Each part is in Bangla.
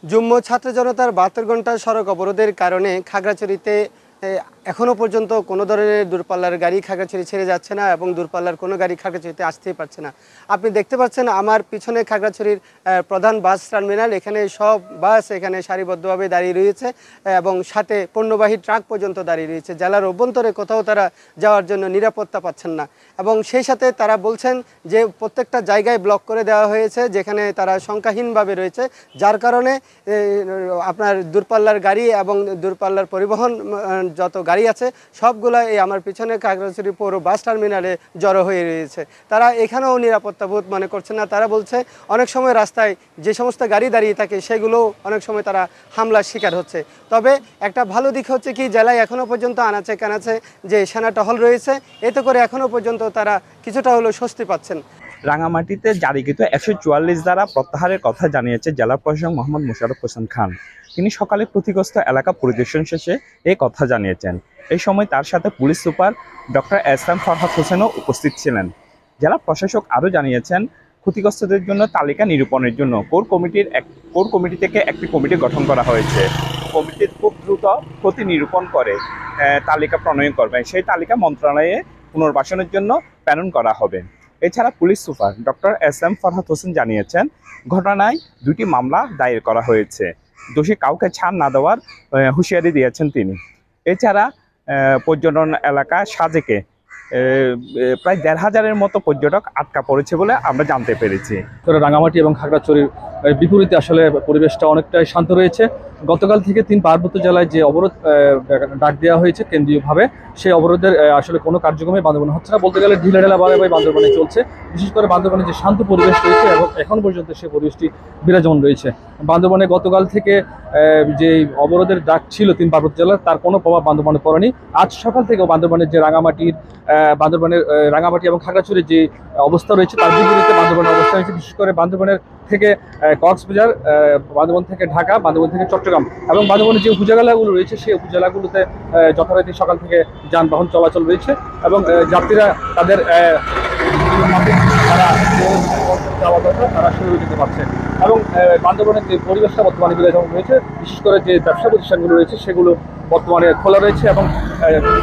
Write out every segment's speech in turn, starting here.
যুগ্ম ছাত্র জনতার ৭২ ঘন্টা সড়ক অবরোধের কারণে খাগড়াছড়িতে এখনও পর্যন্ত কোনো ধরনের দূরপাল্লার গাড়ি খাগড়াছড়ি ছেড়ে যাচ্ছে না এবং দূরপাল্লার কোনো গাড়ি খাগড়াছড়িতে আসতেই পারছে না। আপনি দেখতে পাচ্ছেন আমার পিছনে খাগড়াছড়ির প্রধান বাস টার্মিনাল, এখানে সব বাস এখানে সারিবদ্ধভাবে দাঁড়িয়ে রয়েছে এবং সাথে পণ্যবাহী ট্রাক পর্যন্ত দাঁড়িয়ে রয়েছে। জেলার অভ্যন্তরে কোথাও তারা যাওয়ার জন্য নিরাপত্তা পাচ্ছেন না এবং সেই সাথে তারা বলছেন যে প্রত্যেকটা জায়গায় ব্লক করে দেওয়া হয়েছে যেখানে তারা সংখ্যাহীনভাবে রয়েছে, যার কারণে আপনার দূরপাল্লার গাড়ি এবং দূরপাল্লার পরিবহন যত গাড়ি আছে সবগুলো এই আমার পিছনে খাগড়াছড়ি পৌর বাস টার্মিনালে জড়ো হয়ে রয়েছে। তারা এখানেও নিরাপত্তাবোধ মনে করছে না। তারা বলছে অনেক সময় রাস্তায় যে সমস্ত গাড়ি দাঁড়িয়ে থাকে সেগুলো অনেক সময় তারা হামলার শিকার হচ্ছে। তবে একটা ভালো দিক হচ্ছে কি, জেলায় এখনও পর্যন্ত আনাচে কানাচে যে সেনা টহল রয়েছে, এতে করে এখনও পর্যন্ত তারা কিছুটা হলেও স্বস্তি পাচ্ছেন। রাঙামাটিতে জারিকৃত ১৪৪ দ্বারা প্রত্যাহারের কথা জানিয়েছে জেলা প্রশাসক মোহাম্মদ মোশাররফ হোসেন খান। তিনি সকালে ক্ষতিগ্রস্ত এলাকা পরিদর্শন শেষে এই কথা জানিয়েছেন। এই সময় তার সাথে police super doctor S M. Farhad হোসেনও উপস্থিত ছিলেন। জেলা প্রশাসক আরও জানিয়েছেন, ক্ষতিগ্রস্তদের জন্য তালিকা নিরূপণের জন্য কোর কমিটি থেকে একটি কমিটি গঠন করা হয়েছে। কমিটি খুব দ্রুত ক্ষতি নিরূপণ করে তালিকা প্রণয়ন করবে। সেই তালিকা মন্ত্রণালয়ে পুনর্বাসনের জন্য প্রেরণ করা হবে। এছাড়া police super doctor S M. Farhad Hossain জানিয়েছেন, ঘটনায় 2টি মামলা দায়ের করা হয়েছে। দোষী কাউকে ছাড় না দেওয়ার হুঁশিয়ারি দিয়েছেন তিনি। এছাড়া পর্যটন এলাকা সাজেকে প্রায় ১৫০০-এর মতো পর্যটক আটকা পড়েছে বলে আমরা জানতে পেরেছি। রাঙামাটি এবং খাগড়াছড়ির বিপরীতে আসলে পরিবেশটা অনেকটাই শান্ত রয়েছে। গতকাল থেকে 3 পার্বত্য জেলায় যে অবরোধ ডাক দেওয়া হয়েছে কেন্দ্রীয়ভাবে, সেই অবরোধের আসলে কোনো কার্যক্রমে বান্দরবানে হচ্ছে না, বলতে গেলে ঢিলেঢালাভাবে বান্দরবানে চলছে। বিশেষ করে বান্দরবানে যে শান্ত পরিবেশ রয়েছে এবং এখন পর্যন্ত সেই পরিবেশটি বিরাজমান রয়েছে। বান্দরবানে গতকাল থেকে যে অবরোধের ডাক ছিল 3 পার্বত্য জেলার, তার কোনো প্রভাব বান্দরবানে পড়েনি। আজ সকাল থেকেও বান্দরবানের যে রাঙামাটি এবং খাগড়াছড়ির যে অবস্থা রয়েছে তার বিপরীতে বান্দরবানের অবস্থা রয়েছে। বিশেষ করে বান্দরবানের থেকে কক্সবাজার, বান্দরবান থেকে ঢাকা, বান্দরবান থেকে চট্টগ্রাম এবং বান্দরবানের যে উপজেলাগুলো রয়েছে সেই উপজেলাগুলোতে যথারীতি সকাল থেকে যানবাহন চলাচল রয়েছে এবং যাত্রীরা তাদের তারা শুরু যেতে পারছে এবং বান্দরবানের যে পরিবেশটা বর্তমানে বিরাজমান রয়েছে, বিশেষ করে যে ব্যবসা প্রতিষ্ঠানগুলো রয়েছে সেগুলো বর্তমানে খোলা রয়েছে এবং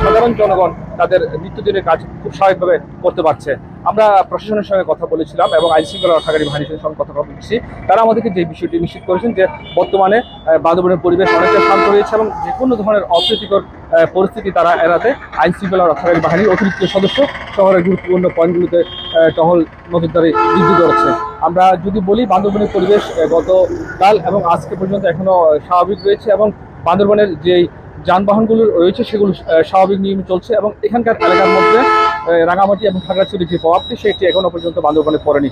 সাধারণ জনগণ তাদের নিত্যদিনের কাজ খুব স্বাভাবিকভাবে করতে পারছে। আমরা প্রশাসনের সঙ্গে কথা বলেছিলাম এবং আইন শৃঙ্খলা রক্ষাকারী বাহিনীর সঙ্গে কথা বলেছি। তারা আমাদেরকে যে বিষয়টি নিশ্চিত করেছেন যে বর্তমানে বান্দরবানের পরিবেশ অনেকটা শান্ত রয়েছে এবং যে কোনো ধরনের অপ্রীতিকর পরিস্থিতি তারা এড়াতে আইন শৃঙ্খলা রক্ষাকারী বাহিনীর অতিরিক্ত সদস্য শহরের গুরুত্বপূর্ণ পয়েন্টগুলোতে টহল নজরদারি বৃদ্ধি করেছে। আমরা যদি বলি, বান্দরবানের পরিবেশ গতকাল এবং আজকে পর্যন্ত এখনও স্বাভাবিক রয়েছে এবং বান্দরবানের যে যানবাহনগুলো রয়েছে সেগুলো স্বাভাবিক নিয়মে চলছে এবং এখানকার এলাকার মধ্যে রাঙামাটি এবং খাগড়াছড়ির যে প্রভাবটি সেটি এখনও পর্যন্ত বান্দরবানে পড়েনি।